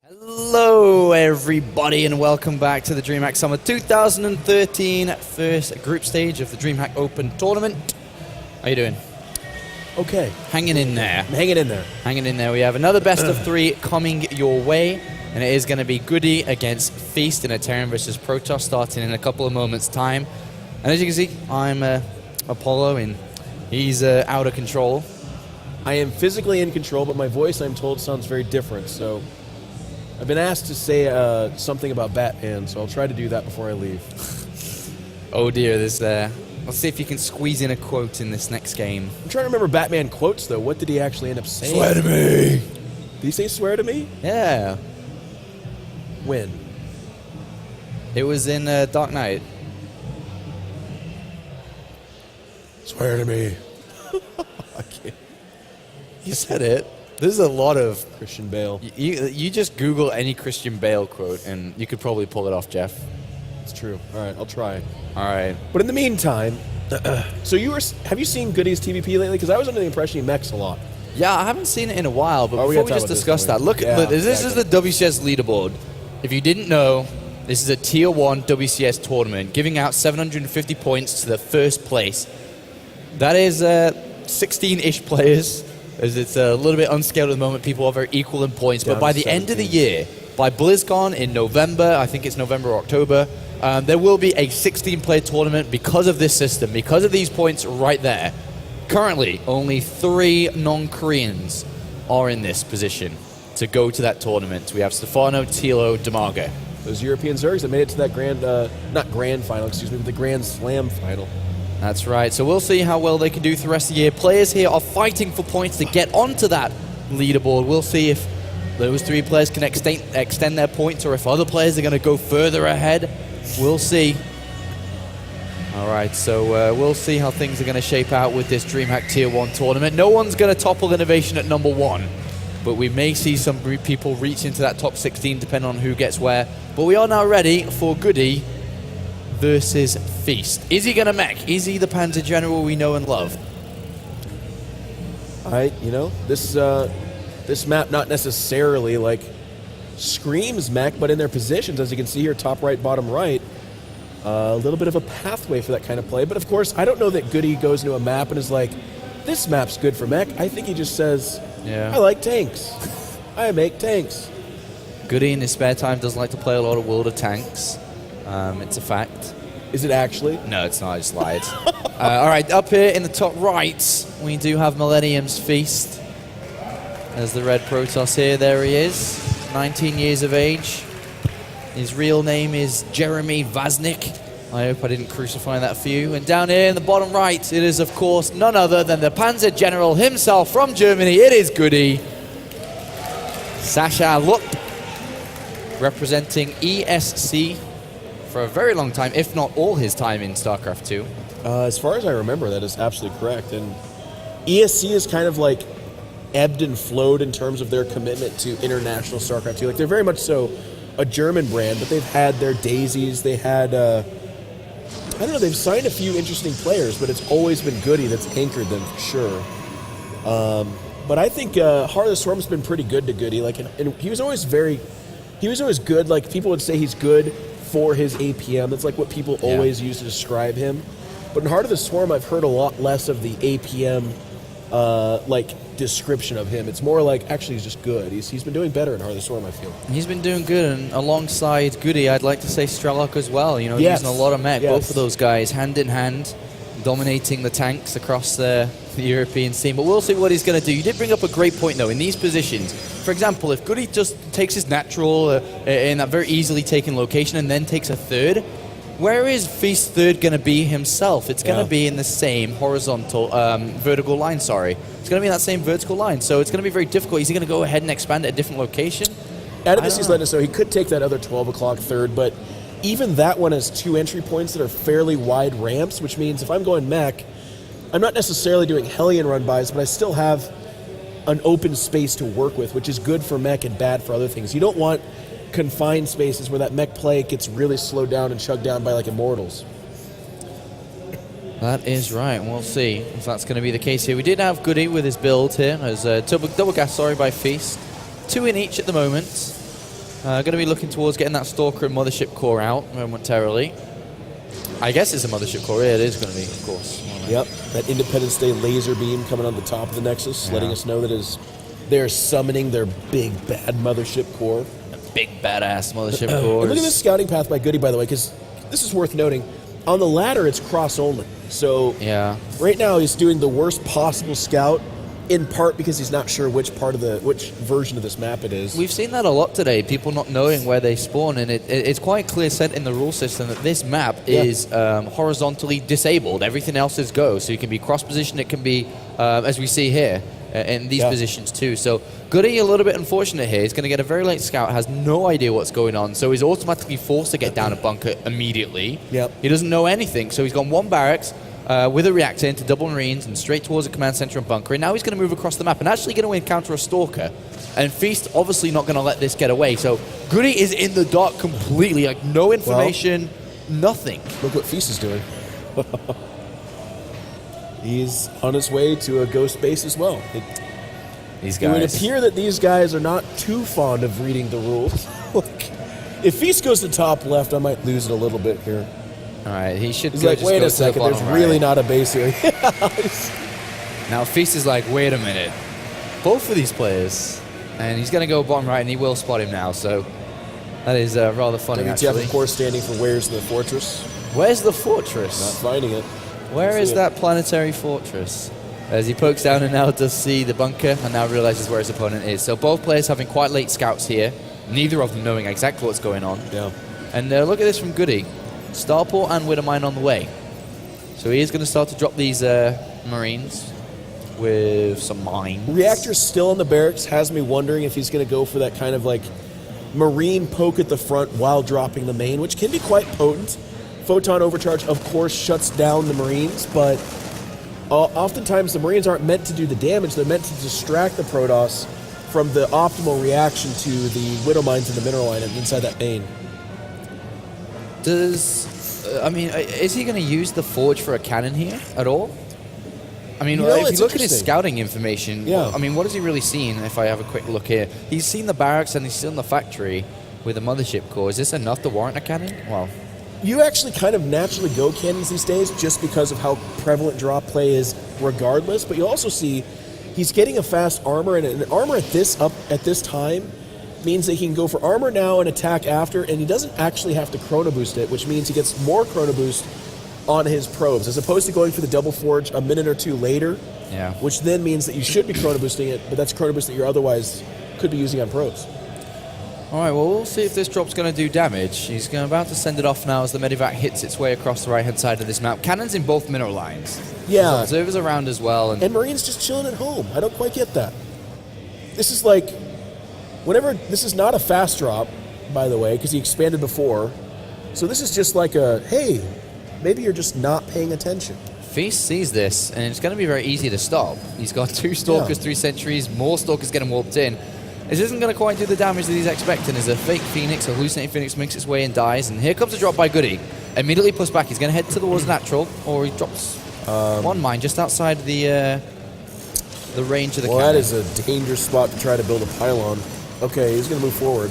Hello everybody and welcome back to the DreamHack Summer 2013 first group stage of the DreamHack Open tournament. How you doing? Okay. Hanging in there. I'm hanging in there. Hanging in there. We have another best of three coming your way, and it is going to be GoOdy against Feast in a Terran versus Protoss starting in a couple of moments time. And as you can see, I'm Apollo and he's out of control. I am physically in control, but my voice, I'm told, sounds very different, so I've been asked to say something about Batman, so I'll try to do that before I leave. Oh dear, there's let's see if you can squeeze in a quote in this next game. I'm trying to remember Batman quotes, though. What did he actually end up saying? Swear to me! Did he say swear to me? Yeah. When? It was in Dark Knight. Swear to me. I can't. You said it. There's a lot of... Christian Bale. You just Google any Christian Bale quote, and you could probably pull it off, Jeff. It's true. All right, I'll try. All right. But in the meantime, so have you seen GoOdy's TVP lately? Because I was under the impression he mechs a lot. Yeah, I haven't seen it in a while, but Oh, before we just discuss that, look, Yeah, look, this is the WCS leaderboard. If you didn't know, this is a Tier 1 WCS tournament, giving out 750 points to the first place. That is 16-ish players, as it's a little bit unscaled at the moment. People are very equal in points, but by the end of the year, by BlizzCon in November, I think it's November or October, there will be a 16-player tournament because of this system, because of these points right there. Currently, only 3 non-Koreans are in this position to go to that tournament. We have Stefano, Tilo, Demaga. Those European Zergs that made it to that not grand final, excuse me, but the Grand Slam final. That's right. So we'll see how well they can do for the rest of the year. Players here are fighting for points to get onto that leaderboard. We'll see if those 3 players can extend their points or if other players are going to go further ahead. We'll see. All right, so we'll see how things are going to shape out with this DreamHack Tier 1 tournament. No one's going to topple Innovation at number 1, but we may see some people reach into that top 16 depending on who gets where. But we are now ready for GoOdy versus Feast. Is he going to mech? Is he the Panzer General we know and love? This map not necessarily like screams mech, but in their positions, as you can see here, top right, bottom right, a little bit of a pathway for that kind of play. But of course, I don't know that GoOdy goes into a map and is like, this map's good for mech. I think he just says, I like tanks. I make tanks. GoOdy in his spare time does like to play a lot of World of Tanks. It's a fact. Is it actually? No, it's not. I just lied. All right, up here in the top right, we do have Millennium's Feast. There's the red Protoss here. There he is, 19 years of age. His real name is Jeremy Vaznik. I hope I didn't crucify that for you. And down here in the bottom right, it is, of course, none other than the Panzer General himself from Germany. It is GoOdy. Sasha Lupp, representing ESC for a very long time, if not all his time in StarCraft 2. As far as I remember, that is absolutely correct. And ESC is kind of like ebbed and flowed in terms of their commitment to international StarCraft 2. Like, they're very much so a German brand, but they've had their daisies. They had, I don't know, they've signed a few interesting players, but it's always been GoOdy that's anchored them for sure. But I think Heart of the Swarm's been pretty good to GoOdy. Like, and he was always good. Like, people would say he's good for his APM. That's like what people always use to describe him. But in Heart of the Swarm, I've heard a lot less of the APM description of him. It's more like, actually, he's just good. He's been doing better in Heart of the Swarm, I feel. He's been doing good, and alongside GoOdy, I'd like to say Strelok as well. You know, using a lot of mech. Both of those guys, hand in hand, dominating the tanks across the European scene. But we'll see what he's going to do. You did bring up a great point, though, in these positions. For example, if GoOdy just takes his natural in that very easily taken location and then takes a third, where is Feast's third going to be himself? It's going to be in the same vertical line, sorry. It's going to be in that same vertical line, so it's going to be very difficult. Is he going to go ahead and expand at a different location? Out of this, he's letting us know he could take that other 12 o'clock third, but even that one has 2 entry points that are fairly wide ramps, which means if I'm going mech, I'm not necessarily doing Hellion run-bys, but I still have an open space to work with, which is good for mech and bad for other things. You don't want confined spaces where that mech play gets really slowed down and chugged down by like Immortals. That is right. We'll see if that's going to be the case here. We did have GoOdy with his build here as double gas, by Feast. 2 in each at the moment. Going to be looking towards getting that Stalker and Mothership core out momentarily. I guess it's a Mothership core. Yeah, it is going to be, of course. Yep, that Independence Day laser beam coming on the top of the Nexus, letting us know that they're summoning their big, bad Mothership core. Big, badass Mothership core. Look at this scouting path by GoOdy, by the way, because this is worth noting. On the ladder, it's cross-only. So right now he's doing the worst possible scout, in part because he's not sure which version of this map it is. We've seen that a lot today, people not knowing where they spawn, and it's quite clear set in the rule system that this map is horizontally disabled. Everything else is go, so you can be cross-positioned, it can be, as we see here, in these positions too. So GoOdy, a little bit unfortunate here. He's going to get a very late scout, has no idea what's going on, so he's automatically forced to get down a bunker immediately. He doesn't know anything, so he's gone one barracks, with a reactor into double Marines and straight towards a command center and bunker. And now he's going to move across the map and actually going to encounter a Stalker. And Feast obviously not going to let this get away. So GoOdy is in the dark completely, like no information, nothing. Look what Feast is doing. He's on his way to a ghost base as well. These guys. It would guys. appear that these guys are not too fond of reading the rules. If Feast goes to top left, I might lose it a little bit here. All right, he should. He's like, wait a second, there's really not a base here. Now Feast is like, wait a minute, both of these players, and he's going to go bottom right, and he will spot him now. So that is rather funny. WTF, of course, standing for where's the fortress? Where's the fortress? Not finding it. Where is that planetary fortress? As he pokes down and now does see the bunker, and now realizes where his opponent is. So both players having quite late scouts here, neither of them knowing exactly what's going on. And look at this from GoOdy. Starport and Widowmine on the way. So he is going to start to drop these Marines with some mines. Reactor's still in the barracks, has me wondering if he's going to go for that kind of like Marine poke at the front while dropping the main, which can be quite potent. Photon Overcharge, of course, shuts down the Marines, but oftentimes the Marines aren't meant to do the damage. They're meant to distract the Protoss from the optimal reaction to the Widowmines and the Mineral Line inside that main. Is he going to use the Forge for a cannon here at all? I mean, if you look at his scouting information, I mean, what has he really seen if I have a quick look here? He's seen the barracks and he's seen the factory with a Mothership core. Is this enough to warrant a cannon? Well, you actually kind of naturally go cannons these days just because of how prevalent drop play is regardless, but you also see he's getting a fast armor, and an armor at this time means that he can go for armor now and attack after, and he doesn't actually have to chrono boost it, which means he gets more chrono boost on his probes, as opposed to going for the double forge a minute or two later, which then means that you should be chrono boosting it, but that's chrono boost that you otherwise could be using on probes. All right, well, we'll see if this drop's going to do damage. He's about to send it off now as the Medivac hits its way across the right-hand side of this map. Cannons in both mineral lines. Yeah. There's observers around as well. And Marines just chilling at home. I don't quite get that. This is like... this is not a fast drop, by the way, because he expanded before. So this is just like a, hey, maybe you're just not paying attention. Feast sees this, and it's going to be very easy to stop. He's got 2 Stalkers, 3 Sentries, more Stalkers getting warped in. This isn't going to quite do the damage that he's expecting as a fake Phoenix, a hallucinating Phoenix makes its way and dies. And here comes a drop by GoOdy. Immediately pushed back. He's going to head towards natural, or he drops one mine just outside the range of the cannon. That is a dangerous spot to try to build a pylon. Okay, he's going to move forward.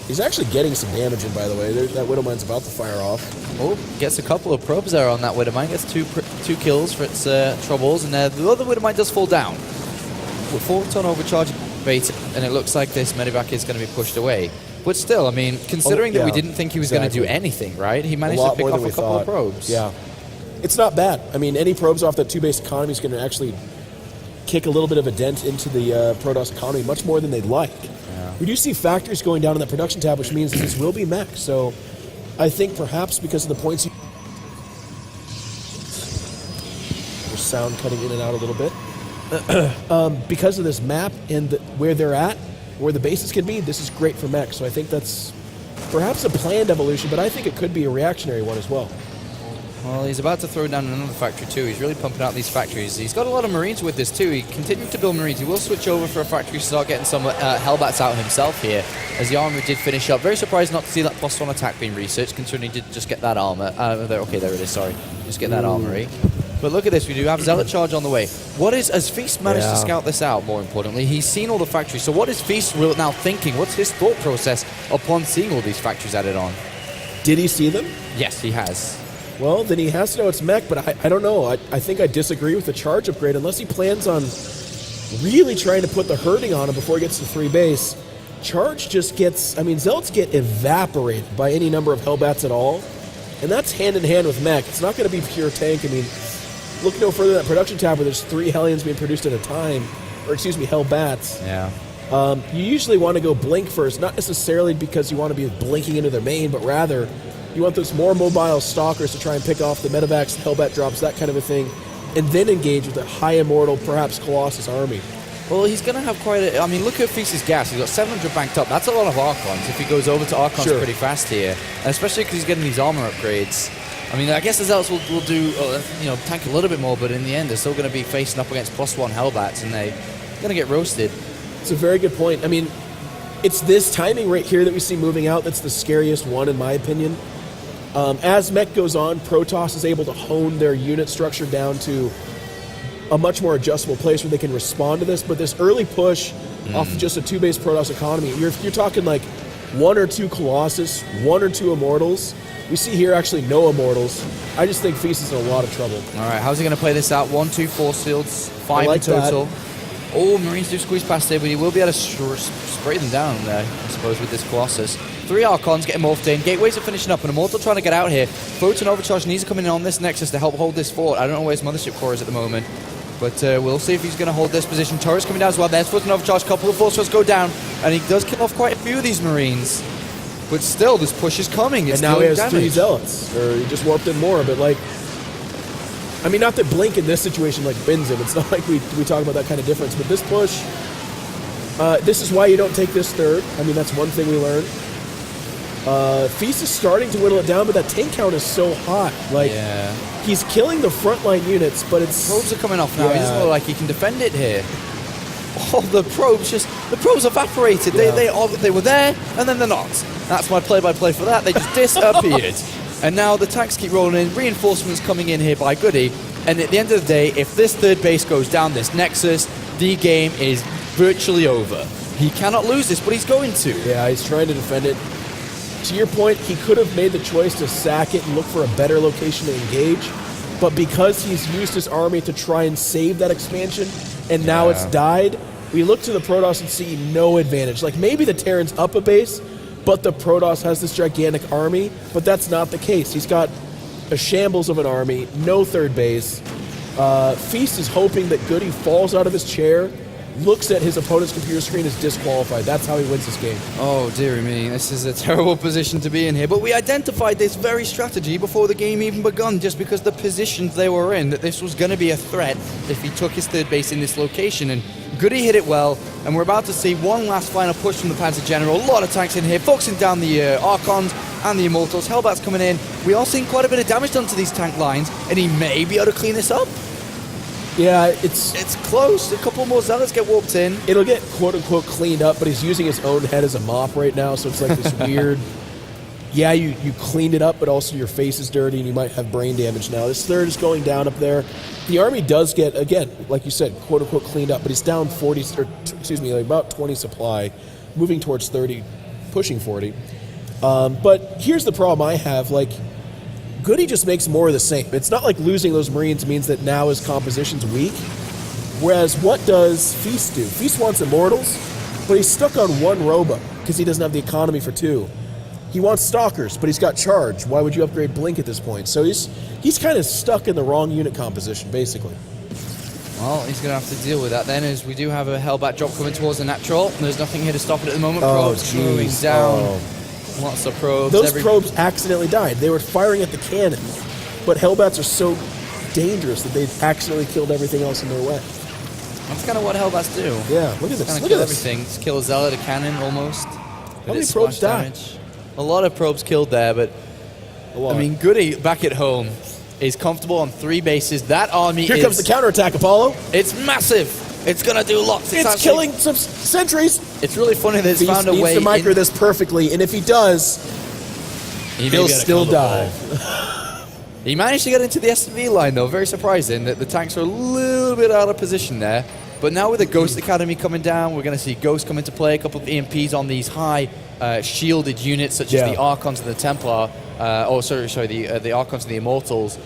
He's actually getting some damage in, by the way. That Widowmine's about to fire off. Oh, gets a couple of probes there on that Widowmine. Gets two kills for its troubles, and the other Widowmine does fall down. With Photon Overcharge bait, and it looks like this Medivac is going to be pushed away. But still, I mean, considering that we didn't think he was going to do anything, right? He managed to pick off a couple of probes. Yeah. It's not bad. I mean, any probes off that 2-base economy is going to actually kick a little bit of a dent into the Protoss economy, much more than they'd like. Yeah. We do see factories going down in the production tab, which means that this will be mech. So I think perhaps because of the points there's sound cutting in and out a little bit. Because of this map and where they're at, where the bases can be, this is great for mech. So I think that's perhaps a planned evolution, but I think it could be a reactionary one as well. Well, he's about to throw down another factory too. He's really pumping out these factories. He's got a lot of Marines with this too. He continued to build Marines. He will switch over for a factory to start getting some Hellbats out himself here, as the armor did finish up. Very surprised not to see that +1 attack being researched, considering he did just get that armor. Okay, there it is, sorry. Just get that armory. But look at this, we do have Zealot Charge on the way. Has Feast managed to Yeah. scout this out, more importantly? He's seen all the factories, so what is Feast now thinking? What's his thought process upon seeing all these factories added on? Did he see them? Yes, he has. Well, then he has to know it's mech, but I don't know. I think I disagree with the charge upgrade unless he plans on really trying to put the herding on him before he gets to 3 base. Charge just gets, Zealots get evaporated by any number of Hellbats at all, and that's hand in hand with mech. It's not going to be pure tank. Look no further than that production tab where there's 3 Hellions being produced at a time, or excuse me, Hellbats. Yeah. You usually want to go blink first, not necessarily because you want to be blinking into their main, but rather you want those more mobile stalkers to try and pick off the medevacs, Hellbat drops, that kind of a thing, and then engage with a high immortal, perhaps Colossus army. Well, he's going to have quite a... look at Feast's gas. He's got 700 banked up. That's a lot of Archons if he goes over to Archons pretty fast here, and especially because he's getting these armor upgrades. I guess the Zealots will do, tank a little bit more, but in the end, they're still going to be facing up against +1 Hellbats, and they're going to get roasted. It's a very good point. It's this timing right here that we see moving out that's the scariest one, in my opinion. As mech goes on, Protoss is able to hone their unit structure down to a much more adjustable place where they can respond to this, but this early push off of just a 2-base Protoss economy, you're talking like 1 or 2 Colossus, 1 or 2 Immortals. We see here actually no Immortals. I just think Feast is in a lot of trouble. All right, how's he going to play this out? 1, 2 force fields, 5 like in total. that. Oh, Marines do squeeze past there, but he will be able to spray them down there, I suppose, with this Colossus. 3 Archons getting morphed in. Gateways are finishing up, and Immortal trying to get out here. Photon Overcharge needs to come in on this Nexus to help hold this fort. I don't know where his Mothership Core is at the moment, but we'll see if he's going to hold this position. Turret's coming down as well. There's Photon Overcharge. Couple of force fields go down, and he does kill off quite a few of these Marines. But still, this push is coming. It's and now he has damage. 3 Zealots, or he just warped in more, but not that Blink in this situation bins him. It's not like we talk about that kind of difference, but this push, this is why you don't take this third. That's one thing we learned. Feast is starting to whittle it down, but that tank count is so hot. He's killing the frontline units, but Probes are coming off now. He doesn't look like he can defend it here. Oh, the probes evaporated. Yeah. They were there, and then they're not. That's my play-by-play for that. They just disappeared. And now the tanks keep rolling in. Reinforcements coming in here by GoOdy. And at the end of the day, if this 3rd base goes down, this Nexus, the game is virtually over. He cannot lose this, but he's going to. Yeah, he's trying to defend it. To your point, he could have made the choice to sack it and look for a better location to engage. But because he's used his army to try and save that expansion, and now it's died, we look to the Protoss and see no advantage. Maybe the Terran's up a base, but the Protoss has this gigantic army, but that's not the case. He's got a shambles of an army, no 3rd base. Feast is hoping that GoOdy falls out of his chair, looks at his opponent's computer screen, is disqualified. That's how he wins this game. Oh, dearie me. This is a terrible position to be in here. But we identified this very strategy before the game even begun, just because the positions they were in, that this was going to be a threat if he took his 3rd base in this location. And GoOdy hit it well, and we're about to see one last final push from the Panzer General. A lot of tanks in here, focusing down the Archons and the Immortals. Hellbats coming in. We are seeing quite a bit of damage done to these tank lines, and he may be able to clean this up. Yeah, it's close. A couple more Zealots get warped in. It'll get quote-unquote cleaned up, but he's using his own head as a mop right now, so it's like this weird... Yeah, you cleaned it up, but also your face is dirty, and you might have brain damage now. This 3rd is going down up there. The army does get, again, like you said, quote-unquote cleaned up, but he's down 40, or excuse me, about 20 supply, moving towards 30, pushing 40. But here's the problem I have, GoOdy just makes more of the same. It's not like losing those Marines means that now his composition's weak. Whereas what does Feast do? Feast wants Immortals, but he's stuck on 1 Robo because he doesn't have the economy for 2. He wants Stalkers, but he's got Charge. Why would you upgrade Blink at this point? So he's kind of stuck in the wrong unit composition, basically. Well, he's going to have to deal with that then, as we do have a Hellbat drop coming towards the natural. And there's nothing here to stop it at the moment. Probes moving down. Lots of probes. Those probes accidentally died. They were firing at the cannon, but Hellbats are so dangerous that they've accidentally killed everything else in their way. That's kind of what Hellbats do. Yeah, look at this. Kind of Look kill at this. everything. Just kill a Zealot, a cannon, almost. How many probes died? A lot of probes killed there, but GoOdy back at home is comfortable on 3 bases. That army Here comes the counterattack, Apollo. It's massive. It's going to do lots. It's killing some sentries. It's really funny that it's Feast found a way. needs to micro this perfectly, and if he does, he'll still die. He managed to get into the SMV line, though. Very surprising that the tanks are a little bit out of position there. But now with the Ghost Academy coming down, we're going to see Ghost come into play, a couple of EMPs on these high shielded units, such as the Archons and the Templar. The Archons and the Immortals.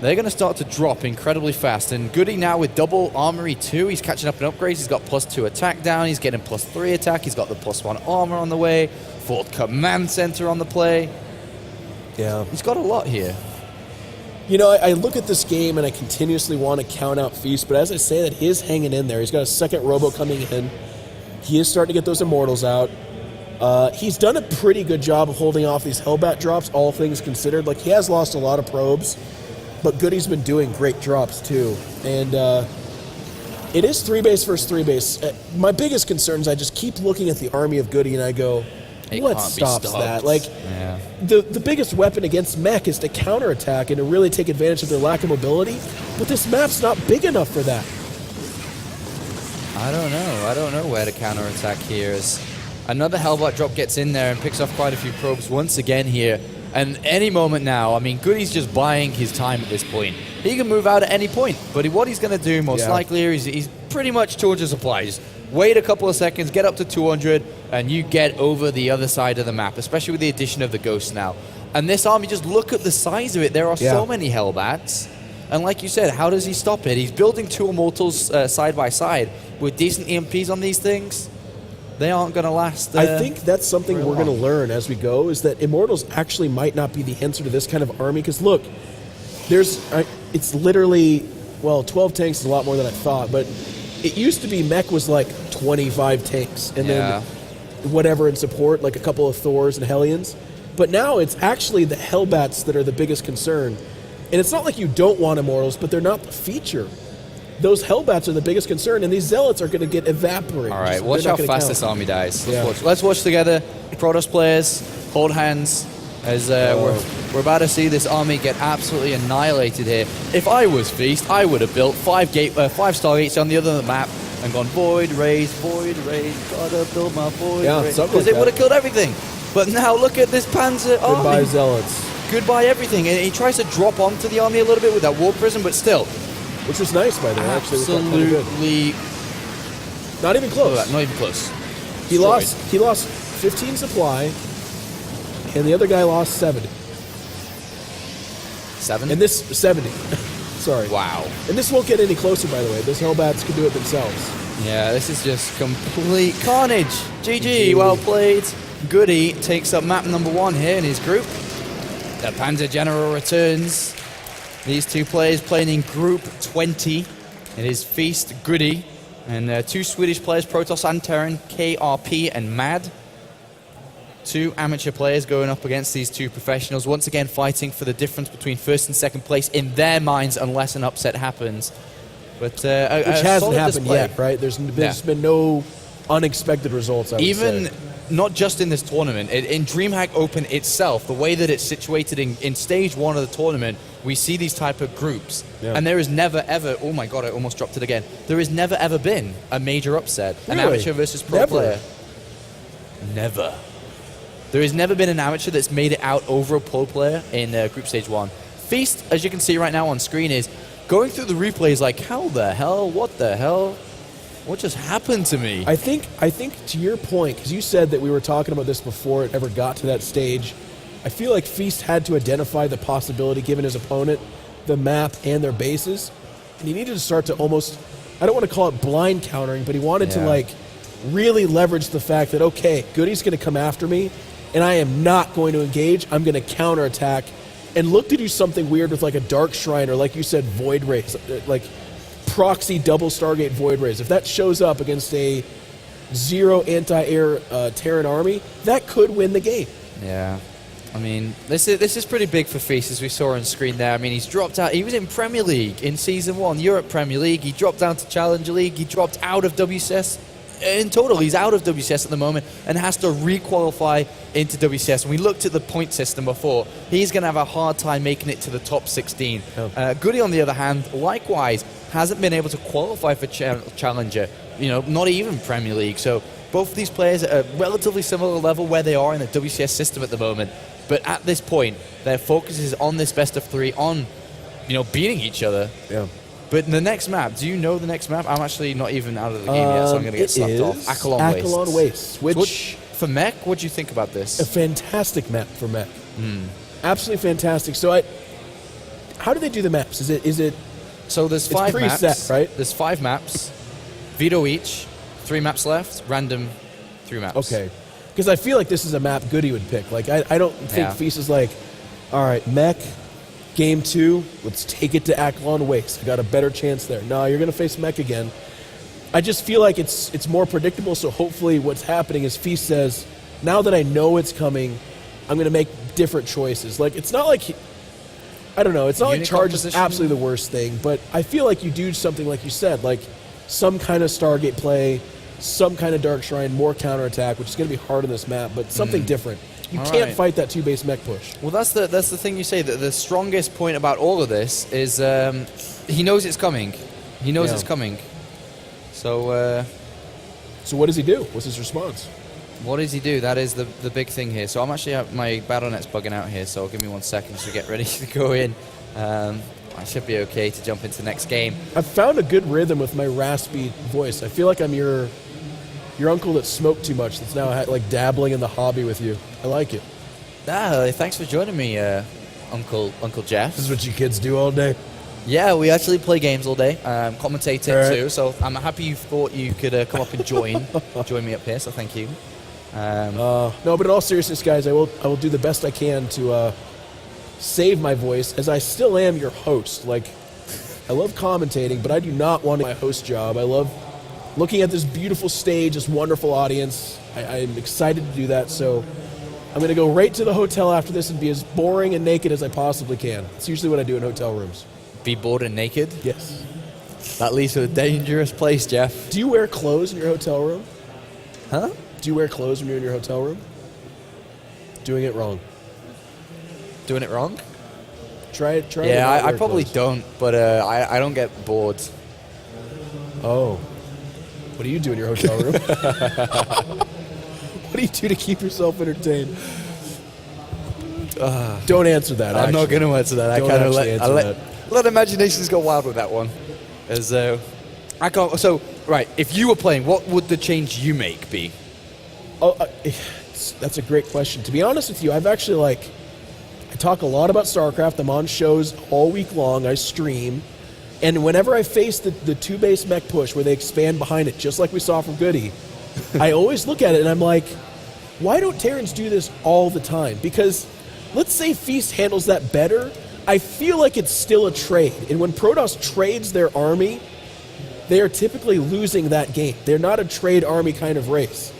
They're going to start to drop incredibly fast. And GoOdy now with double Armory 2. He's catching up in upgrades. He's got +2 attack down. He's getting +3 attack. He's got the +1 armor on the way. 4th command center on the play. Yeah. He's got a lot here. You know, I look at this game and I continuously want to count out Feast, but as I say that, he is hanging in there. He's got a second Robo coming in. He is starting to get those Immortals out. He's done a pretty good job of holding off these Hellbat drops, all things considered. Like, he has lost a lot of probes, but GoOdy's been doing great drops too. And it is 3-base versus 3-base. My biggest concern is I just keep looking at the army of GoOdy and I go, what stops that? Like, the biggest weapon against mech is to counterattack and to really take advantage of their lack of mobility, but this map's not big enough for that. I don't know where to counterattack here. As another Hellbat drop gets in there and picks off quite a few probes once again here. And any moment now, I mean, GoOdy's just buying his time at this point. He can move out at any point, but what he's going to do most likely here is he's pretty much 200 supplies. Wait a couple of seconds, get up to 200, and you get over the other side of the map, especially with the addition of the Ghosts now. And this army, just look at the size of it. There are so many Hellbats. And like you said, how does he stop it? He's building 2 Immortals side by side with decent EMPs on these things. They aren't going to last. I think that's something we're going to learn as we go, is that Immortals actually might not be the answer to this kind of army. Because look, it's literally, 12 tanks is a lot more than I thought, but it used to be mech was like 25 tanks, and then whatever in support, like a couple of Thors and Hellions. But now it's actually the Hellbats that are the biggest concern. And it's not like you don't want Immortals, but they're not the feature. Those Hellbats are the biggest concern, and these Zealots are going to get evaporated. All right, watch how fast this army dies. Let's watch together. Protoss players, hold hands, as we're about to see this army get absolutely annihilated here. If I was Feast, I would have built 5 Stargates on the other end of the map and gone void raise, gotta build my void raise. Because it would have killed everything. But now look at this Panzer army. Goodbye, Zealots. Goodbye everything. And he tries to drop onto the army a little bit with that War Prism, but still. Which was nice, by the way. Absolutely. Not even close. Not even close. He lost 15 supply, and the other guy lost 70. 7? And this 70. Sorry. Wow. And this won't get any closer, by the way. Those Hellbats can do it themselves. Yeah, this is just complete carnage. GG, well played. GoOdy takes up map number 1 here in his group. The Panzer General returns. These 2 players playing in Group 20. It is Feast, GoOdy, and 2 Swedish players, Protoss and Terran, KRP and MAD. 2 amateur players going up against these 2 professionals, once again fighting for the difference between 1st and 2nd place in their minds, unless an upset happens. But which hasn't happened yet, right? There's been no unexpected results, I would say. Not just in this tournament, in DreamHack Open itself, the way that it's situated in stage 1 of the tournament, we see these type of groups. And there is never, ever, oh my god, I almost dropped it again. There has never, ever been a major upset. Really? An amateur versus pro player. Never. There has never been an amateur that's made it out over a pro player in group stage 1. Feast, as you can see right now on screen, is going through the replays like, how the hell, what the hell? What just happened to me? I think to your point, because you said that we were talking about this before it ever got to that stage, I feel like Feast had to identify the possibility, given his opponent, the map, and their bases. And he needed to start to almost, I don't want to call it blind countering, but he wanted to really leverage the fact that, okay, GoOdy's going to come after me, and I am not going to engage. I'm going to counterattack and look to do something weird with like a Dark Shrine or, like you said, Void Race, like proxy double Stargate Void Rays. If that shows up against a 0 anti-air Terran army, that could win the game. Yeah. I mean, this is pretty big for Feast, as we saw on screen there. I mean, he's dropped out. He was in Premier League in Season 1, Europe Premier League. He dropped down to Challenger League. He dropped out of WCS. In total, he's out of WCS at the moment and has to re-qualify into WCS. And we looked at the point system before. He's going to have a hard time making it to the top 16. GoOdy, on the other hand, likewise, hasn't been able to qualify for Challenger, not even Premier League. So both of these players are at a relatively similar level where they are in the WCS system at the moment. But at this point, their focus is on this best of 3, on, beating each other. Yeah. But the next map, do you know the next map? I'm actually not even out of the game yet, so I'm going to get slapped off. Acheron Waste. Which for mech, what do you think about this? A fantastic map for mech. Absolutely fantastic. So how do they do the maps? Is it? So there's 5 preset, maps, right? There's 5 maps, veto each, 3 maps left, random 3 maps. Okay. Because I feel like this is a map GoOdy would pick. Like, I don't think Feast is like, all right, mech, game 2, let's take it to Acheron Waste. We got a better chance there. No, you're going to face mech again. I just feel like it's more predictable, so hopefully what's happening is Feast says, now that I know it's coming, I'm going to make different choices. Like, it's not like, I don't know, it's not like Charge is absolutely the worst thing, but I feel like you do something like you said, like some kind of Stargate play, some kind of Dark Shrine, more counterattack, which is going to be hard on this map, but something different. You can't fight that 2-base mech push. Well, that's the thing you say, that the strongest point about all of this is he knows it's coming. He knows it's coming. So what does he do? What's his response? What does he do? That is the big thing here. So I'm actually, my BattleNet's bugging out here, so give me 1 second to get ready to go in. I should be okay to jump into the next game. I've found a good rhythm with my raspy voice. I feel like I'm your uncle that smoked too much that's now like dabbling in the hobby with you. I like it. Thanks for joining me, Uncle Jeff. This is what you kids do all day? Yeah, we actually play games all day. Commentating too, so I'm happy you thought you could come up and join me up here, so thank you. No, but in all seriousness, guys, I will do the best I can to save my voice, as I still am your host. Like, I love commentating, but I do not want my host job. I love looking at this beautiful stage, this wonderful audience. I'm excited to do that, so I'm going to go right to the hotel after this and be as boring and naked as I possibly can. It's usually what I do in hotel rooms. Be bored and naked? Yes. That leads to a dangerous place, Jeff. Do you wear clothes in your hotel room? Huh? Do you wear clothes when you're in your hotel room? Doing it wrong. Doing it wrong? Try it. Yeah, I probably don't, but I don't get bored. Oh. What do you do in your hotel room? What do you do to keep yourself entertained? Don't answer that. I'm not going to answer that. Don't I kind answer of let imaginations go wild with that one. As I can't. So right, if you were playing, what would the change you make be? Oh, that's a great question. To be honest with you, I've actually I talk a lot about StarCraft. I'm on shows all week long. I stream. And whenever I face the 2-base mech push where they expand behind it, just like we saw from GoOdy, I always look at it and I'm like, why don't Terrans do this all the time? Because let's say Feast handles that better, I feel like it's still a trade. And when Protoss trades their army, they are typically losing that game. They're not a trade army kind of race.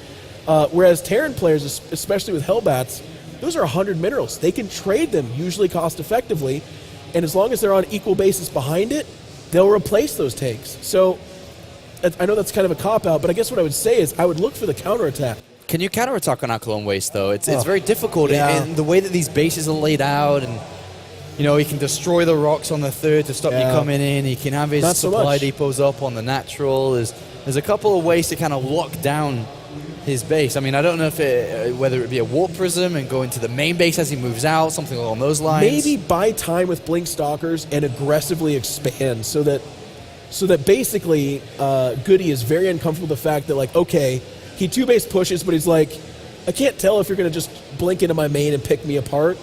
Whereas Terran players, especially with Hellbats, those are 100 minerals. They can trade them usually cost effectively, and as long as they're on equal basis behind it, they'll replace those tanks. So I know that's kind of a cop-out, but I guess what I would say is I would look for the counterattack. Can you counterattack on Acheron Waste, though? It's very difficult in the way that these bases are laid out, and he can destroy the rocks on the 3rd to stop you coming in. He can have his supply depots up on the natural. There's a couple of ways to kind of lock down his base. I mean, I don't know if whether it be a warp prism and go into the main base as he moves out, something along those lines. Maybe buy time with Blink Stalkers and aggressively expand so that basically GoOdy is very uncomfortable with the fact that, like, okay, he 2-base pushes, but he's like, I can't tell if you're going to just blink into my main and pick me apart,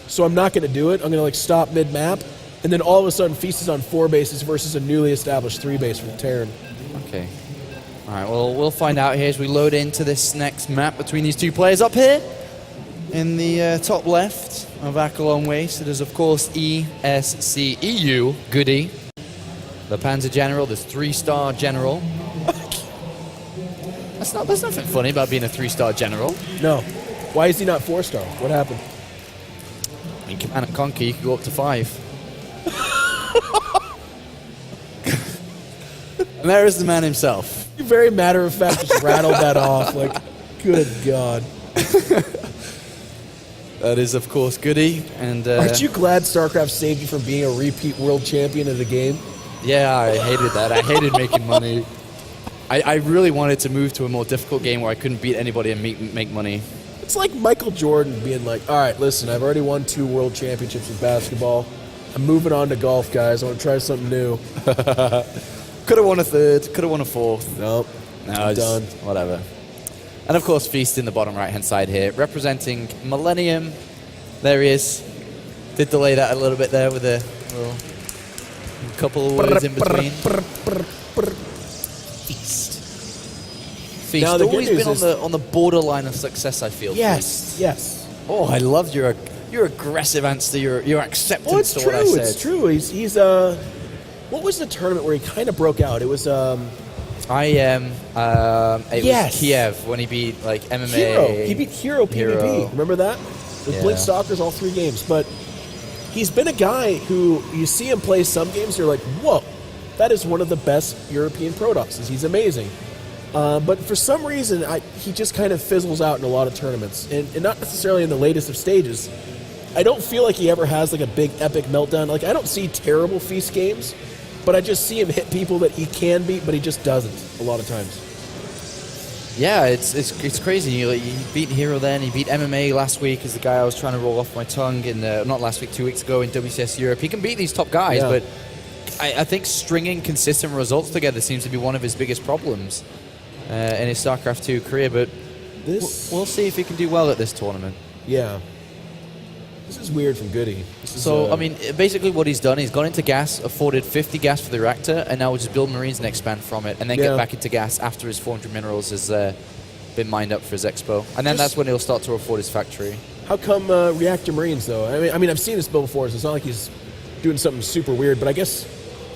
so I'm not going to do it. I'm going to stop mid-map, and then all of a sudden Feast is on 4 bases versus a newly established 3-base from Terran. Okay. All right, well, we'll find out here as we load into this next map between these two players. Up here in the top left of Acheron Waste, it is, of course, ESCEU, GoOdy. The Panzer General, this 3-star general. There's nothing funny about being a 3-star general. No. Why is he not 4-star? What happened? I mean, Command and Conquer, you could go up to 5. And there is the man himself. You very matter of fact just rattled that off. Like, good God. That is, of course, GoOdy. And aren't you glad StarCraft saved you from being a repeat world champion of the game? Yeah, I hated that. I hated making money. I really wanted to move to a more difficult game where I couldn't beat anybody and make money. It's like Michael Jordan being like, all right, listen, I've already won 2 world championships in basketball. I'm moving on to golf, guys. I want to try something new. Could have won a 3rd, could have won a 4th. Nope. No, I'm it's done. Whatever. And of course, Feast in the bottom right-hand side here, representing Millennium. There he is. Did delay that a little bit there with a little couple of words in between. Feast. Feast. Now, the Always good been news on the borderline of success, I feel. Yes, yes. Oh, I loved your aggressive answer, your acceptance Well, it's to true. what I said. It's true. He's what was the tournament where he kind of broke out? It was It Yes. was Kiev when he beat like MMA. Hero. He beat Hero PvP. Hero. Remember that? With Yeah. Blink Stalkers all 3 games. But he's been a guy who you see him play some games, you're like, whoa, that is one of the best European Protoxes. He's amazing. But for some reason, he just kind of fizzles out in a lot of tournaments, and not necessarily in the latest of stages. I don't feel like he ever has like a big epic meltdown. Like, I don't see terrible Feast games, but I just see him hit people that he can beat, but he just doesn't a lot of times. Yeah, it's crazy. He beat Hero then. He beat MMA last week as the guy I was trying to roll off my tongue in not last week, 2 weeks ago in WCS Europe. He can beat these top guys, Yeah. but I think stringing consistent results together seems to be one of his biggest problems in his StarCraft 2 career. But we'll see if he can do well at this tournament. Yeah. This is weird from GoOdy. I mean, basically what he's done, he's gone into gas, afforded 50 gas for the reactor, and now we'll just build Marines and expand from it, and then get back into gas after his 400 minerals has been mined up for his expo. And then that's when he'll start to afford his factory. How come Reactor Marines, though? I mean, I've seen this build before, so it's not like he's doing something super weird, but I guess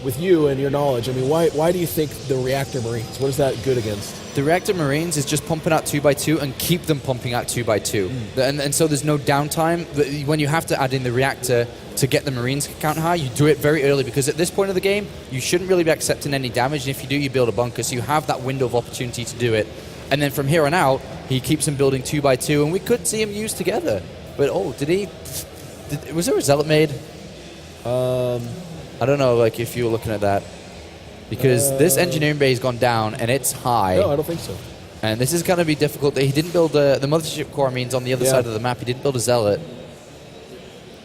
with you and your knowledge, I mean, why do you think the Reactor Marines? What is that good against? The Reactor Marines is just pumping out 2x2 and keep them pumping out 2x2. And so there's no downtime. When you have to add in the reactor to get the Marines count high, you do it very early, because at this point of the game, you shouldn't really be accepting any damage. And if you do, you build a bunker. So you have that window of opportunity to do it. And then from here on out, he keeps them building 2x2, and we could see him used together. But, was there a Zealot made? I don't know, like, if you were looking at that. Because this engineering bay has gone down, and it's high. No, I don't think so. And this is going to be difficult. He didn't build the mothership core, means on the other side of the map. He didn't build a Zealot.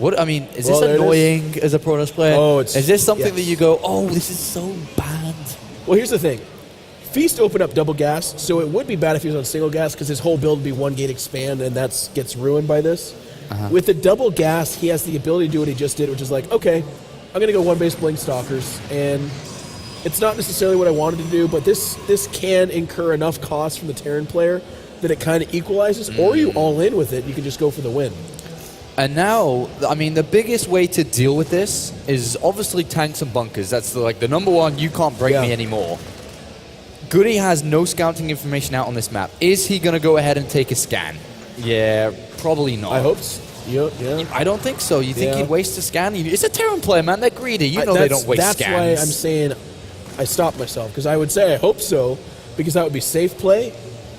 Is this annoying as a Protoss player? Oh, is this something that you go, oh, this is so bad? Well, here's the thing. Feast opened up double gas, so it would be bad if he was on single gas, because his whole build would be 1 gate expand, and that gets ruined by this. With the double gas, he has the ability to do what he just did, which is like, okay, I'm going to go 1 base Blink Stalkers, and it's not necessarily what I wanted to do, but this can incur enough cost from the Terran player that it kind of equalizes, or you all in with it, you can just go for the win. And now, I mean, the biggest way to deal with this is obviously tanks and bunkers. That's the number one, you can't break me anymore. GoOdy has no scouting information out on this map. Is he going to go ahead and take a scan? Yeah, probably not. I hope so. Yeah. I don't think so. You think he'd waste a scan? It's a Terran player, man. They're greedy. You know they don't waste scans. That's why I'm saying I stopped myself, because I would say I hope so, because that would be safe play.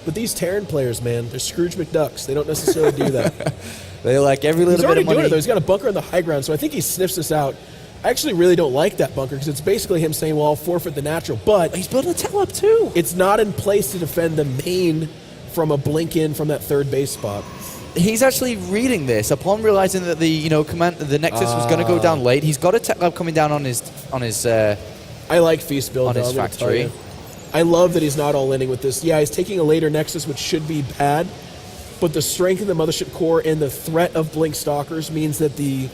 But these Terran players, man, they're Scrooge McDucks. They don't necessarily do that. They like every little bit of money. He's already doing it, though. He's got a bunker on the high ground, so I think he sniffs this out. I actually really don't like that bunker, because it's basically him saying, well, I'll forfeit the natural. But he's building a tail up, too. It's not in place to defend the main from a blink in from that 3rd base spot. He's actually reading this upon realizing that the Nexus was going to go down late. He's got a tech lab coming down on his I like Feast build on his factory. I love that he's not all inning with this. Yeah, he's taking a later Nexus, which should be bad, but the strength of the mothership core and the threat of Blink Stalkers means that the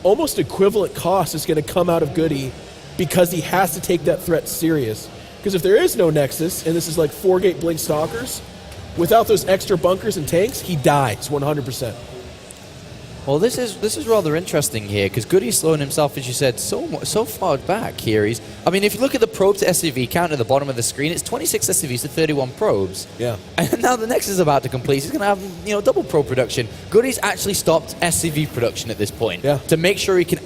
almost equivalent cost is going to come out of GoOdy, because he has to take that threat serious. Because if there is no Nexus, and this is like 4 gate Blink Stalkers, without those extra bunkers and tanks, he dies 100%. Well, this is rather interesting here, because GoOdy's slowing himself, as you said, so far back here. If you look at the probe to SCV count at the bottom of the screen, it's 26 SCVs to 31 probes. Yeah. And now the Nexus is about to complete. He's going to have double probe production. GoOdy's actually stopped SCV production at this point to make sure he can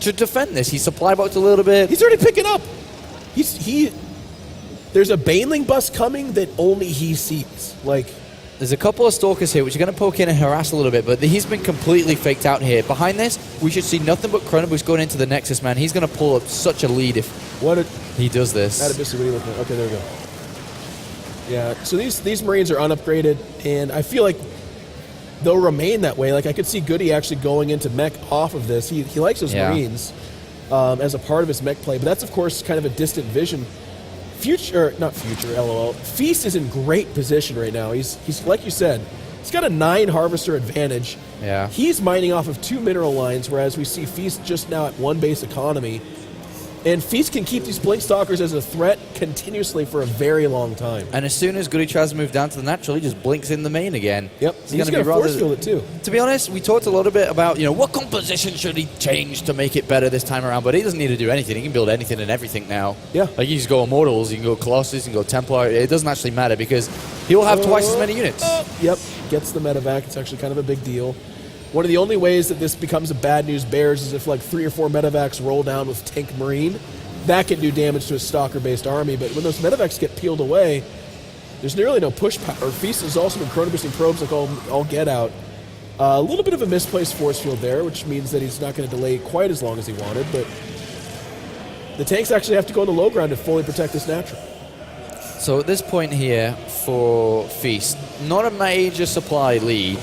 to defend this. He's supply boxed a little bit. He's already picking up. There's a Baneling bus coming that only he sees. There's a couple of Stalkers here, which are going to poke in and harass a little bit, but he's been completely faked out here. Behind this, we should see nothing but Cronenberg's going into the Nexus, man. He's going to pull up such a lead if he does this. What are you looking at? Okay, there we go. Yeah, so these Marines are unupgraded, and I feel like they'll remain that way. Like I could see GoOdy actually going into mech off of this. He likes those Marines as a part of his mech play, but that's of course kind of a distant vision. Not future, LOL. Feast is in great position right now. He's like you said, he's got a 9 harvester advantage. Yeah. He's mining off of 2 mineral lines, whereas we see Feast just now at 1 base economy. And Feast can keep these Blink Stalkers as a threat continuously for a very long time. And as soon as GoOdy tries to move down to the natural, he just blinks in the main again. Yep, he's going to force field it too. To be honest, we talked a little bit about, what composition should he change to make it better this time around, but he doesn't need to do anything. He can build anything and everything now. Yeah. Like you can go Immortals, you can go Colossus, you can go Templar. It doesn't actually matter because he'll have twice as many units. Yep, gets the medevac. It's actually kind of a big deal. One of the only ways that this becomes a bad news bears is if like 3 or 4 medevacs roll down with Tank Marine. That can do damage to a Stalker-based army, but when those medevacs get peeled away, there's nearly no push power. Feast has also been chrono-boosting probes like all get out. A little bit of a misplaced force field there, which means that he's not going to delay quite as long as he wanted, but the tanks actually have to go on the low ground to fully protect this natural. So at this point here for Feast, not a major supply lead,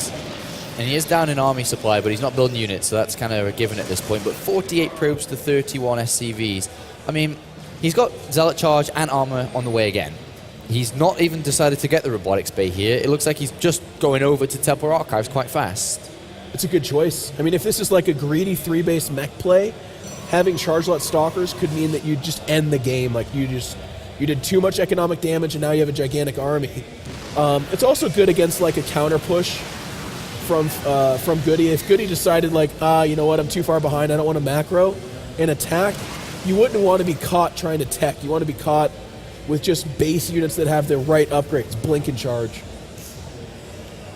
and he is down in army supply, but he's not building units, so that's kind of a given at this point, but 48 probes to 31 SCVs. I mean, he's got Zealot Charge and armor on the way again. He's not even decided to get the Robotics Bay here. It looks like he's just going over to Templar Archives quite fast. It's a good choice. I mean, if this is like a greedy 3-base mech play, having Charge Lot Stalkers could mean that you just end the game. Like you did too much economic damage and now you have a gigantic army. It's also good against like a counter push from GoOdy. If GoOdy decided like, you know what, I'm too far behind, I don't want to macro and attack, you wouldn't want to be caught trying to tech. You want to be caught with just base units that have the right upgrades, blink and charge.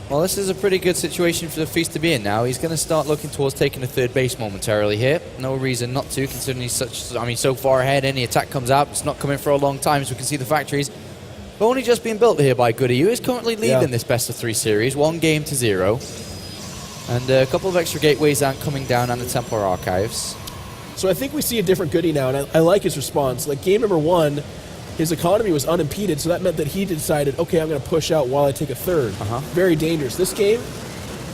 Well, this is a pretty good situation for the Feast to be in now. He's going to start looking towards taking a 3rd base momentarily here. No reason not to, considering he's so far ahead. Any attack comes out, it's not coming for a long time, so we can see the factories. But only just being built here by GoOdy, who is currently leading this best of 3 series, 1 game to 0. And a couple of extra gateways aren't coming down on the Templar Archives. So I think we see a different GoOdy now, and I like his response. Like game number 1, his economy was unimpeded, so that meant that he decided, okay, I'm going to push out while I take a 3rd. Very dangerous. This game,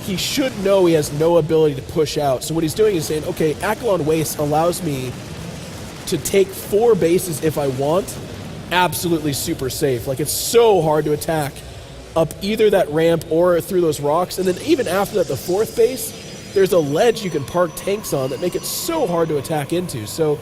he should know he has no ability to push out. So what he's doing is saying, okay, Acheron Waste allows me to take 4 bases if I want. Absolutely super safe. Like it's so hard to attack up either that ramp or through those rocks. And then even after that, the 4th base, there's a ledge you can park tanks on that make it so hard to attack into. So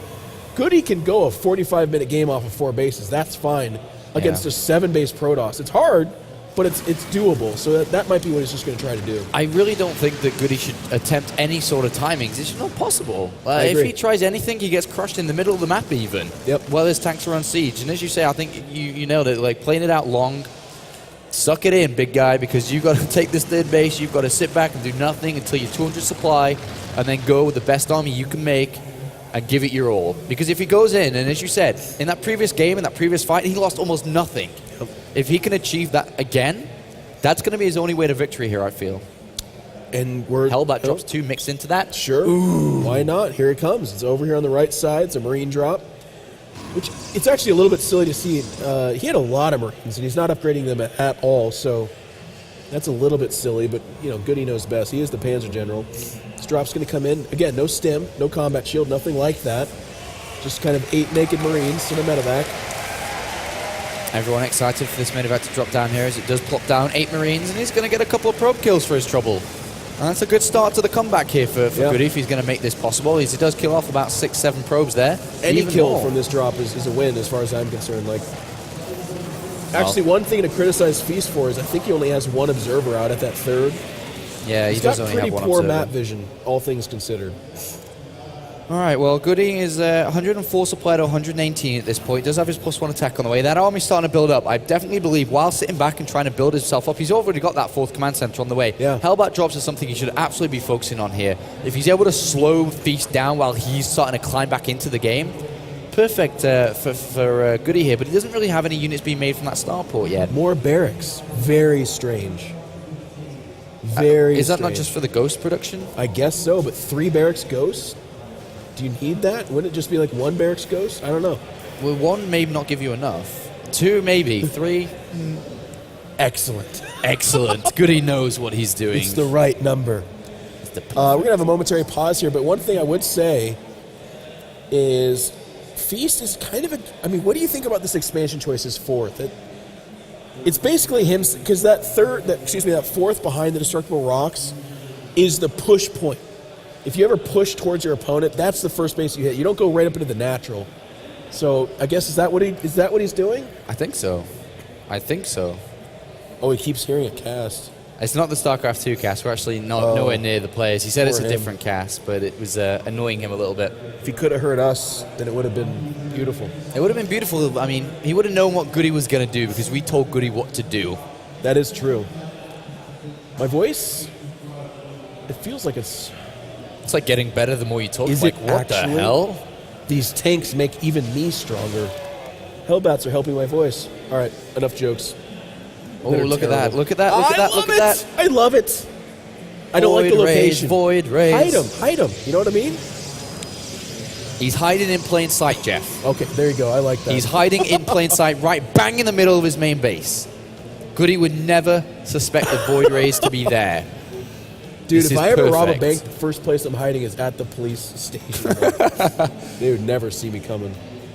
GoOdy can go a 45-minute game off of 4 bases. That's fine against a 7-base Protoss. It's hard, but it's doable. So that might be what he's just going to try to do. I really don't think that GoOdy should attempt any sort of timings. It's not possible. If he tries anything, he gets crushed in the middle of the map even. Yep. While his tanks are on siege. And as you say, I think you nailed it. Like playing it out long, suck it in, big guy, because you've got to take this 3rd base. You've got to sit back and do nothing until you're 200 supply, and then go with the best army you can make and give it your all. Because if he goes in, and as you said, in that previous game, in that previous fight, he lost almost nothing. If he can achieve that again, that's going to be his only way to victory here, I feel. And Hellbat drops 2 mixed into that. Sure. Ooh. Why not? Here it comes. It's over here on the right side. It's a Marine drop. Which, it's actually a little bit silly to see. He had a lot of Marines, and he's not upgrading them at all, so that's a little bit silly, but, GoOdy knows best. He is the Panzer General. This drop's going to come in. Again, no stim, no combat shield, nothing like that. Just kind of 8 naked Marines and a medevac. Everyone excited for this medevac to drop down here as it does plop down 8 Marines, and he's going to get a couple of probe kills for his trouble. And that's a good start to the comeback here for GoOdy if he's going to make this possible. He does kill off about 6-7 probes there. Any kill from this drop is a win as far as I'm concerned. Like, actually, one thing to criticize Feast for is I think he only has 1 observer out at that 3rd. Yeah, he does only have 1 observer. He's got pretty poor map vision, all things considered. All right, well, GoOdy is 104 supply to 118 at this point. Does have his +1 attack on the way. That army's starting to build up. I definitely believe while sitting back and trying to build himself up, he's already got that 4th command center on the way. Yeah. Hellbat drops is something he should absolutely be focusing on here. If he's able to slow Feast down while he's starting to climb back into the game, perfect for GoOdy here, but he doesn't really have any units being made from that starport yet. More barracks. Very strange. Very Is that strange. not just for the Ghost production? I guess so, but 3 barracks Ghosts? Do you need that? Wouldn't it just be like 1 barracks Ghost? I don't know. Well, 1 may not give you enough. 2 maybe. 3... Excellent. Excellent. Goody knows what he's doing. It's the right number. We're going to have a momentary pause here, but one thing I would say is Feast is kind of I mean, what do you think about this expansion choice as fourth? It's basically him, because that fourth behind the Destructible Rocks is the push point. If you ever push towards your opponent, that's the first base you hit. You don't go right up into the natural. So I guess is that what he's doing? I think so. Oh, he keeps hearing a cast. It's not the StarCraft 2 cast. We're actually nowhere near the players. He said it's a different cast, but it was annoying him a little bit. If he could have heard us, then it would have been beautiful. It would have been beautiful. I mean, he would have known what Goody was going to do because we told Goody what to do. That is true. My voice, it feels like it's like getting better the more you talk. Is like, it what actually? The hell? These tanks make even me stronger. Hellbats are helping my voice. All right, enough jokes. Oh, look at that. Look at that. Look at that. Look at that. I love it. I don't like the location. Void raise. Hide him. You know what I mean? He's hiding in plain sight, Jeff. Okay, there you go. I like that. He's hiding in plain sight right bang in the middle of his main base. Goody would never suspect the void raise to be there. Dude, This if is I ever rob a perfect. bank, the first place I'm hiding is at the police station. They would never see me coming.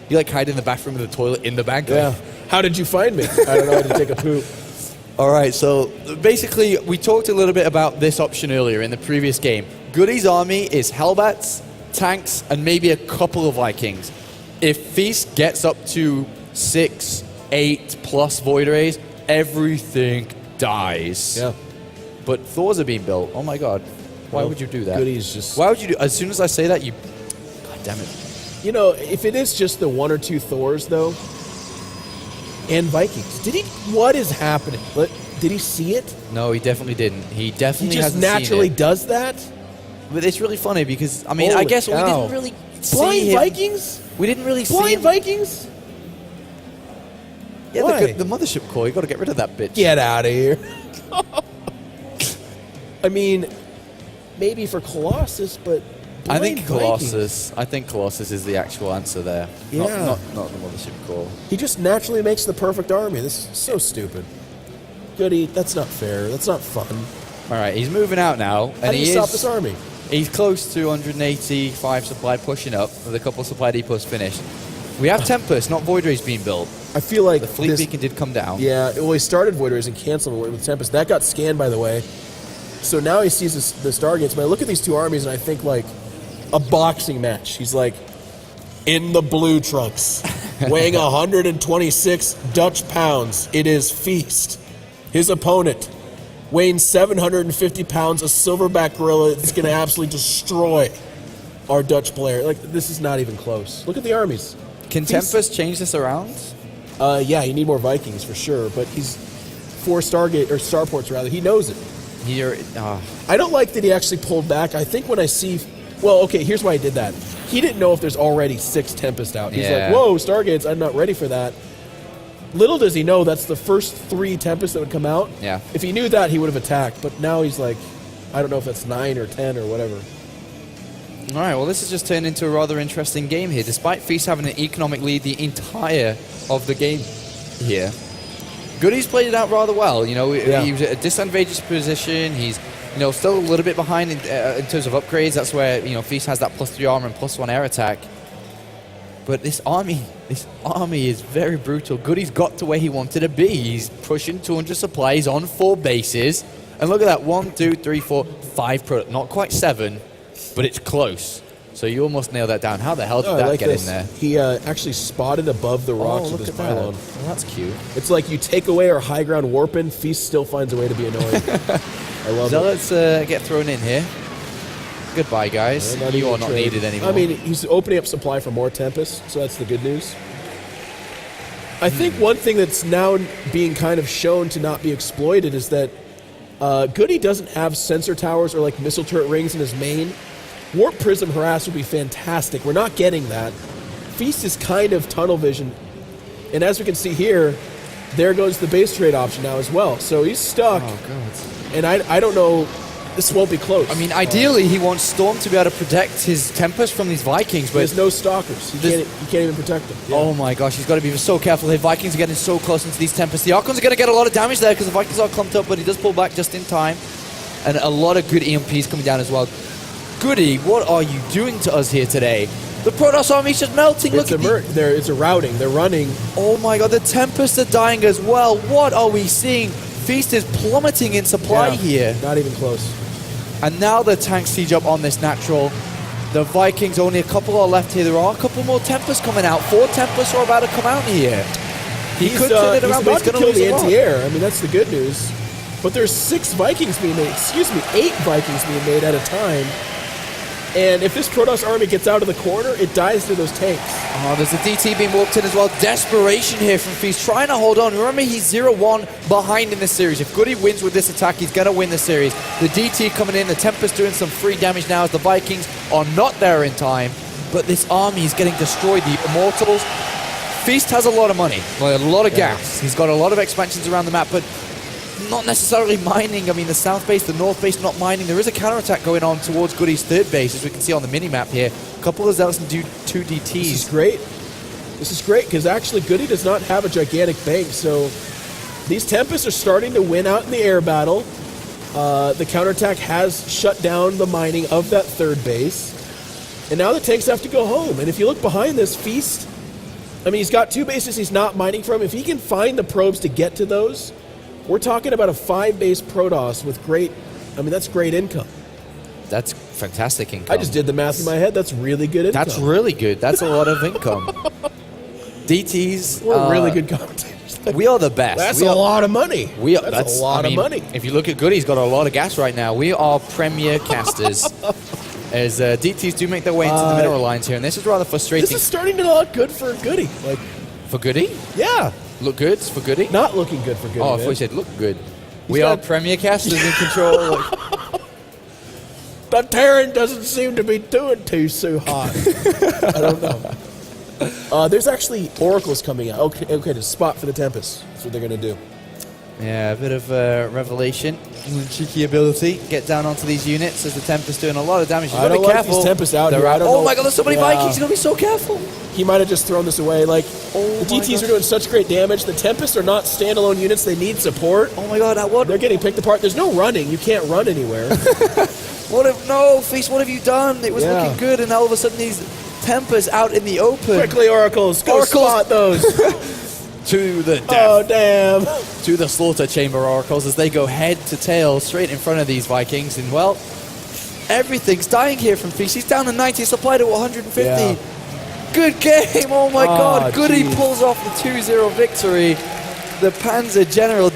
You like hide in the bathroom of the toilet in the bank? Yeah. How did you find me? I don't know. I had to take a poop. All right, so basically we talked a little bit about this option earlier in the previous game. Goody's army is Hellbats, tanks, and maybe a couple of Vikings. If Feast gets up to 6, 8 plus Void Rays, everything dies. Yeah. But Thors are being built. Oh my god. Why would you do that? Goody's just... Why would you do... As soon as I say that, you... God damn it. You know, if it is just the 1 or 2 Thors, though, and Vikings, what is happening? Did he see it? No, he definitely didn't. He definitely He just hasn't naturally seen it. does that? But it's really funny because, I mean, I Holy guess we cow. didn't really see Blind him. Vikings? We didn't really see Blind him. Vikings? Yeah, Why? the mothership core. You got to get rid of that bitch. Get out of here. I mean, maybe for Colossus, but I think Blind Colossus. I think Colossus is the actual answer there. Yeah. Not the mothership core. He just naturally makes the perfect army. This is so stupid. Goody, that's not fair. That's not fun. All right, he's moving out now, How and do you stop this army? He's close to 185 supply, pushing up with a couple supply depots finished. We have Tempest, not Void Rays being built. I feel like The Fleet Beacon did come down. Yeah, well, he started Void Rays and canceled it with Tempest. That got scanned, by the way. So now he sees the Stargates. But I look at these two armies and I think like a boxing match. He's like, in the blue trunks, weighing 126 Dutch pounds, it is Feast. His opponent, weighing 750 pounds, a silverback gorilla that's going to absolutely destroy our Dutch player. Like, this is not even close. Look at the armies. Can Tempest change this around? Yeah, you need more Vikings for sure, but he's 4 Stargate, or Starports rather. He knows it. I don't like that he actually pulled back. I think when I see... Well, okay, here's why he did that. He didn't know if there's already 6 Tempest out. He's like, whoa, Stargates, I'm not ready for that. Little does he know that's the first 3 Tempests that would come out. Yeah. If he knew that, he would have attacked. But now he's like, I don't know if that's 9 or 10 or whatever. All right, well, this has just turned into a rather interesting game here. Despite Feast having an economic lead the entire of the game here, Goody's played it out rather well. You know, he was at a disadvantageous position. He's, you know, still a little bit behind in terms of upgrades. That's where, you know, Feast has that +3 armor and +1 air attack. But this army is very brutal. Goody's got to where he wanted to be. He's pushing 200 supplies on 4 bases. And look at that, 1, 2, 3, 4, 5 product. Not quite 7, but it's close. So you almost nailed that down. How the hell did that get in there? He actually spotted above the rocks with his pylon. Well, that's cute. It's like you take away our high ground warping, Feast still finds a way to be annoying. I love So it. let's get thrown in here. Goodbye, guys. You are not needed anymore. I mean, he's opening up supply for more Tempest, so that's the good news. I think one thing that's now being kind of shown to not be exploited is that Goody doesn't have sensor towers or like missile turret rings in his main. Warp Prism Harass would be fantastic. We're not getting that. Feast is kind of tunnel vision. And as we can see here, there goes the base trade option now as well. So he's stuck. Oh, God. And I don't know this won't be close. I mean, ideally, he wants Storm to be able to protect his Tempest from these Vikings, but there's no stalkers. You can't even protect them. Yeah. oh my gosh, he's got to be so careful here. Vikings are getting so close into these Tempests. The Archons are going to get a lot of damage there because the Vikings are clumped up, but he does pull back just in time. And a lot of good EMPs coming down as well. GoOdy, what are you doing to us here today? The Protoss army is just melting. It's a routing. They're running. Oh my god, the Tempests are dying as well. What are we seeing? Feast is plummeting in supply here. Not even close. And now the tank siege up on this natural. The Vikings, only a couple are left here. There are a couple more Tempests coming out. 4 Tempests are about to come out here. He could turn it around, but he's going to kill lose the a lot. anti-air. I mean, that's the good news. But there's 8 Vikings being made at a time. And if this Protoss army gets out of the corner, it dies to those tanks. Oh, there's a DT being walked in as well. Desperation here from Feast, trying to hold on. Remember, he's 0-1 behind in this series. If GoOdy wins with this attack, he's going to win the series. The DT coming in, the Tempest doing some free damage now as the Vikings are not there in time. But this army is getting destroyed. The Immortals. Feast has a lot of money, a lot of gas. He's got a lot of expansions around the map, but not necessarily mining. I mean, the south base, the north base not mining. There is a counterattack going on towards GoOdy's third base, as we can see on the mini-map here. A couple of Zealots and 2 DTs. This is great. This is great, because actually GoOdy does not have a gigantic bank, so these Tempests are starting to win out in the air battle. The counterattack has shut down the mining of that third base, and now the tanks have to go home. And if you look behind this, Feast, I mean, he's got 2 bases he's not mining from. If he can find the probes to get to those, we're talking about a 5-base Protoss with that's great income. That's fantastic income. I just did the math in my head. That's really good income. That's really good. That's a lot of income. DTs. We're really good commentators. We are the best. That's a lot of money. That's a lot of money. If you look at GoOdy, he's got a lot of gas right now. We are premier casters. As DTs do make their way into the mineral lines here, and this is rather frustrating. This is starting to look good for GoOdy. For GoOdy? Yeah. Look good for GoOdy? Not looking good for GoOdy. Oh, I thought you said look good. We are premier casters in control. The Terran doesn't seem to be doing too hot. I don't know. There's actually oracles coming out. Okay, to spot for the Tempest. That's what they're going to do. Yeah, a bit of revelation. Cheeky ability. Get down onto these units as the Tempest doing a lot of damage. You've got to be careful. These Tempests out here. Oh my god, there's so many Vikings. You've got to be so careful. He might have just thrown this away. The DTs are doing such great damage. The Tempests are not standalone units. They need support. Oh my god, what? They're getting picked apart. There's no running. You can't run anywhere. Feast, what have you done? It was looking good, and all of a sudden these Tempests out in the open. Quickly, Oracles. Go spot those. To the death. Oh, damn. To the slaughter chamber Oracles as they go head to tail straight in front of these Vikings. And, well, everything's dying here from Feast. He's down to 90, supply to 150. Yeah. Good game. Oh, my God. GoOdy pulls off the 2-0 victory. The Panzer General